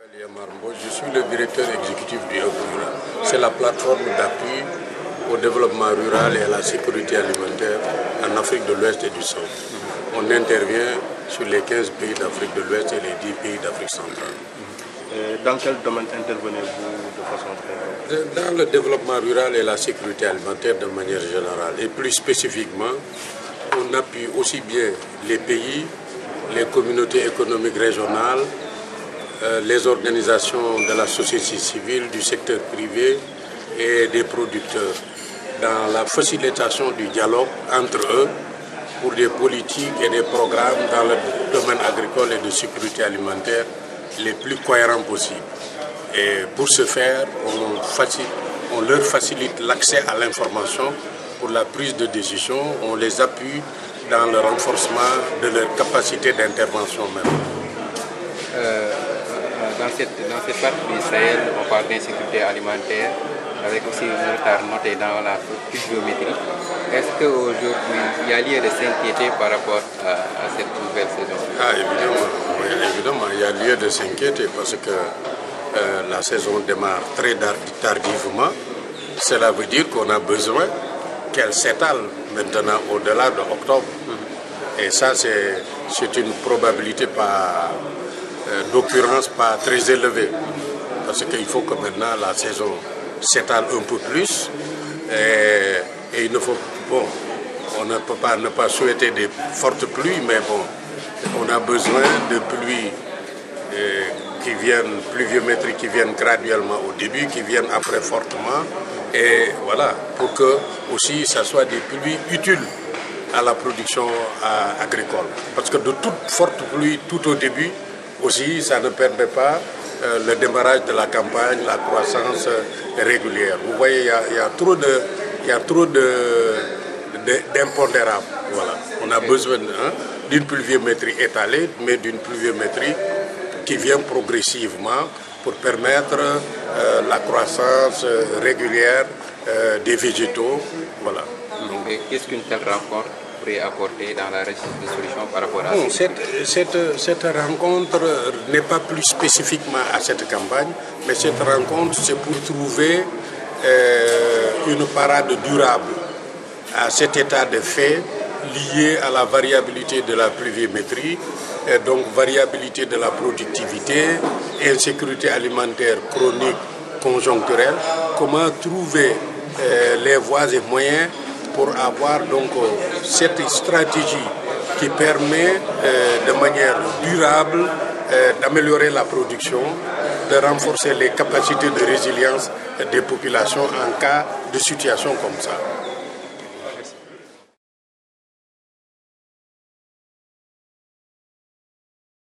Je suis le directeur exécutif du Hub Rural. C'est la plateforme d'appui au développement rural et à la sécurité alimentaire en Afrique de l'Ouest et du Centre. On intervient sur les 15 pays d'Afrique de l'Ouest et les 10 pays d'Afrique centrale. Dans quel domaine intervenez-vous de façon très Dans le développement rural et la sécurité alimentaire de manière générale. Et plus spécifiquement, on appuie aussi bien les pays, les communautés économiques régionales, les organisations de la société civile, du secteur privé et des producteurs dans la facilitation du dialogue entre eux pour des politiques et des programmes dans le domaine agricole et de sécurité alimentaire les plus cohérents possibles. Et pour ce faire, on leur facilite l'accès à l'information pour la prise de décision, on les appuie dans le renforcement de leur capacité d'intervention même. Dans cette partie du Sahel, on parle d'insécurité alimentaire, avec aussi un retard noté dans la pluviométrie. Est-ce qu'aujourd'hui, il y a lieu de s'inquiéter par rapport à cette nouvelle saison? Évidemment, il y a lieu de s'inquiéter parce que la saison démarre très tardivement. Cela veut dire qu'on a besoin qu'elle s'étale maintenant au-delà de octobre. Et ça, c'est une probabilité d'occurrence pas très élevée. Parce qu'il faut que maintenant la saison s'étale un peu plus. Et il ne faut... Bon, on ne peut pas ne pas souhaiter des fortes pluies, mais bon, on a besoin de pluies pluviométrie qui viennent graduellement au début, qui viennent après fortement. Et voilà, pour que aussi ça soit des pluies utiles à la production agricole. Parce que de toute forte pluie tout au début, aussi, ça ne permet pas le démarrage de la campagne, la croissance régulière. Vous voyez, il y a trop d'impondérables. Voilà. On a besoin d'une pluviométrie étalée, mais d'une pluviométrie qui vient progressivement pour permettre la croissance régulière des végétaux. Voilà. Qu'est-ce qu'une telle rencontre pourrait apporter dans la recherche de solutions par rapport à ça? Cette rencontre n'est pas plus spécifiquement à cette campagne, mais cette rencontre, c'est pour trouver une parade durable à cet état de fait lié à la variabilité de la pluviométrie, et donc variabilité de la productivité, insécurité alimentaire chronique conjoncturelle. Comment trouver les voies et moyens pour avoir donc cette stratégie qui permet de manière durable d'améliorer la production, de renforcer les capacités de résilience des populations en cas de situation comme ça.